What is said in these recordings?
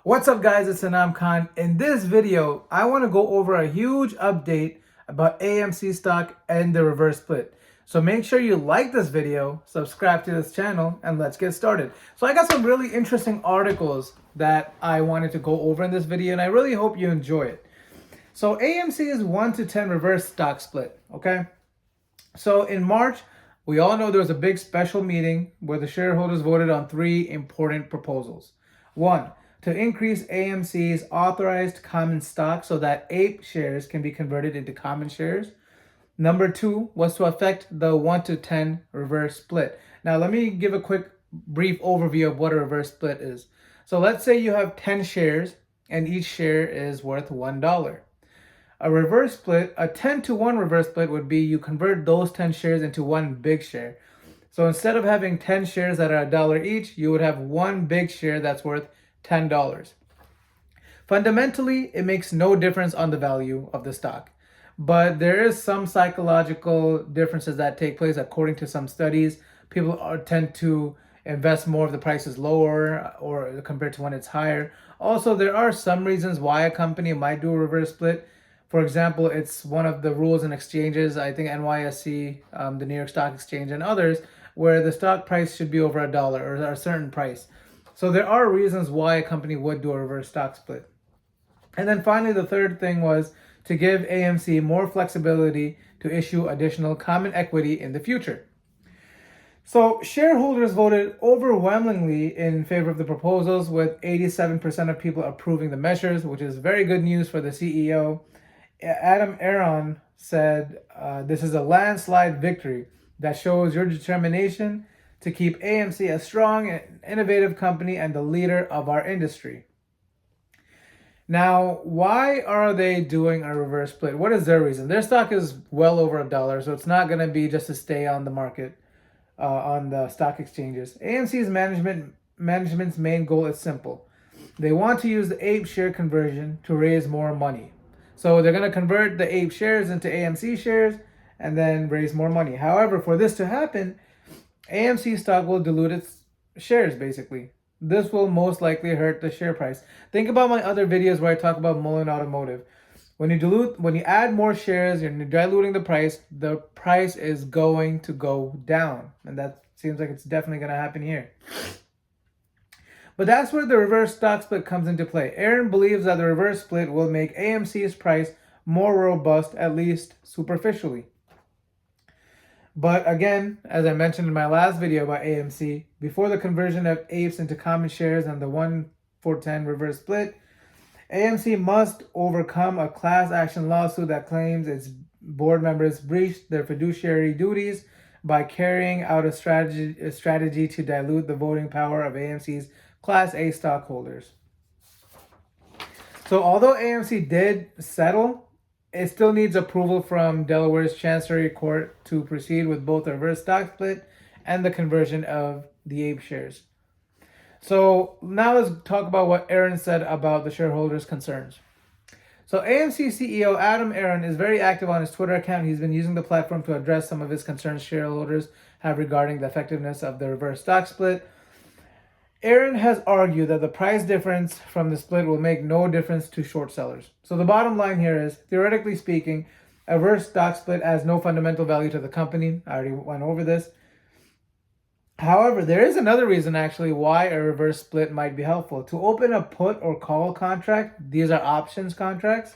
What's up guys, it's Anam Khan. In this video, I want to go over a huge update about AMC stock and the reverse split. So make sure you like this video, subscribe to this channel, and let's get started. So I got some really interesting articles that I wanted to go over in this video, and I really hope you enjoy it. So AMC is 1 to 10 reverse stock split, okay? So in March, we all know there was a big special meeting where the shareholders voted on 3 important proposals. 1, to increase AMC's authorized common stock so that APE shares can be converted into common shares. Number 2 was to affect the 1 to 10 reverse split. Now, let me give a quick brief overview of what a reverse split is. So let's say you have 10 shares and each share is worth $1. A reverse split, a 10 to 1 reverse split would be you convert those 10 shares into one big share. So instead of having 10 shares that are $1 each, you would have one big share that's worth $10. Fundamentally, it makes no difference on the value of the stock. But there is some psychological differences that take place according to some studies. People tend to invest more if the price is lower or compared to when it's higher. Also, there are some reasons why a company might do a reverse split. For example, it's one of the rules in exchanges, I think NYSE, the New York Stock Exchange, and others, where the stock price should be over $1 or a certain price. So there are reasons why a company would do a reverse stock split. And then finally, the third thing was to give AMC more flexibility to issue additional common equity in the future. So shareholders voted overwhelmingly in favor of the proposals, with 87% of people approving the measures, which is very good news for the CEO. Adam Aron said, this is a landslide victory that shows your determination to keep AMC a strong and innovative company and the leader of our industry. Now, why are they doing a reverse split? What is their reason? Their stock is well over $1, so it's not going to be just to stay on the market, on the stock exchanges. AMC's management's main goal is simple. They want to use the APE share conversion to raise more money. So they're going to convert the APE shares into AMC shares and then raise more money. However, for this to happen, AMC stock will dilute its shares, basically. This will most likely hurt the share price. Think about my other videos where I talk about Mullen Automotive. When you add more shares, you're diluting the price is going to go down. And that seems like it's definitely going to happen here. But that's where the reverse stock split comes into play. Aaron believes that the reverse split will make AMC's price more robust, at least superficially. But again, as I mentioned in my last video about AMC, before the conversion of APEs into common shares and the 1-for-10 reverse split, AMC must overcome a class action lawsuit that claims its board members breached their fiduciary duties by carrying out a strategy to dilute the voting power of AMC's Class A stockholders. So although AMC did settle, it still needs approval from Delaware's Chancery Court to proceed with both the reverse stock split and the conversion of the APE shares. So now let's talk about what Aaron said about the shareholders' concerns. So AMC CEO Adam Aron is very active on his Twitter account. He's been using the platform to address some of his concerns shareholders have regarding the effectiveness of the reverse stock split. Aaron has argued that the price difference from the split will make no difference to short sellers. So the bottom line here is, theoretically speaking, a reverse stock split has no fundamental value to the company. I already went over this. However, there is another reason actually why a reverse split might be helpful. To open a put or call contract, these are options contracts,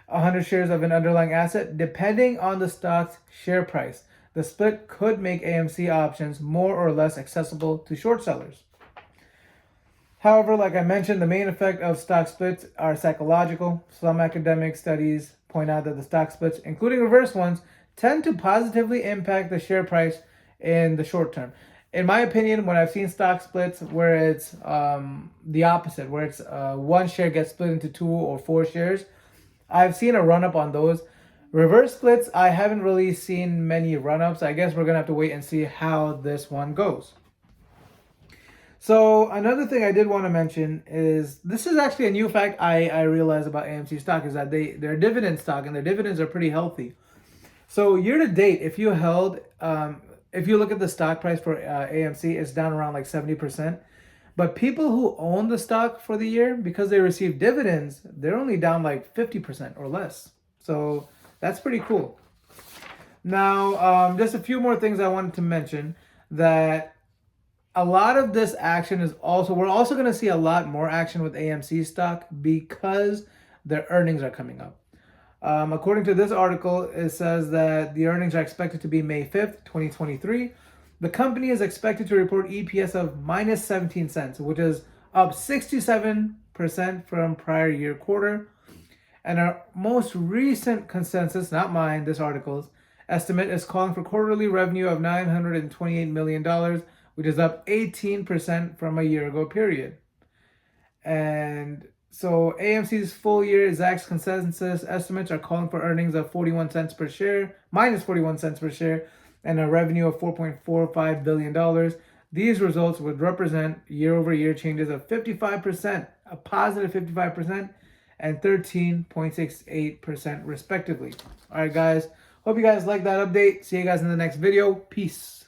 100 shares of an underlying asset, depending on the stock's share price. The split could make AMC options more or less accessible to short sellers. However, like I mentioned, the main effect of stock splits are psychological. Some academic studies point out that the stock splits, including reverse ones, tend to positively impact the share price in the short term. In my opinion, when I've seen stock splits where it's the opposite, where it's one share gets split into 2 or 4 shares, I've seen a run-up on those. Reverse splits, I haven't really seen many run-ups. I guess we're going to have to wait and see how this one goes. So another thing I did want to mention is, this is actually a new fact I realized about AMC stock, is that they're dividend stock and their dividends are pretty healthy. So year to date, if you look at the stock price for AMC, it's down around like 70%. But people who own the stock for the year, because they receive dividends, they're only down like 50% or less. So that's pretty cool. Now, just a few more things I wanted to mention, that a lot of this action is also, we're also going to see a lot more action with AMC stock because their earnings are coming up. According to this article, it says that the earnings are expected to be May 5th, 2023. The company is expected to report EPS of minus 17 cents, which is up 67% from prior year quarter. And our most recent consensus, not mine, this article's estimate, is calling for quarterly revenue of $928 million, which is up 18% from a year ago period. And so AMC's full year exact consensus estimates are calling for earnings of 41 cents per share, minus 41 cents per share, and a revenue of $4.45 billion. These results would represent year-over-year changes of 55%, a positive 55%, and 13.68% respectively. All right, guys. Hope you guys like that update. See you guys in the next video. Peace.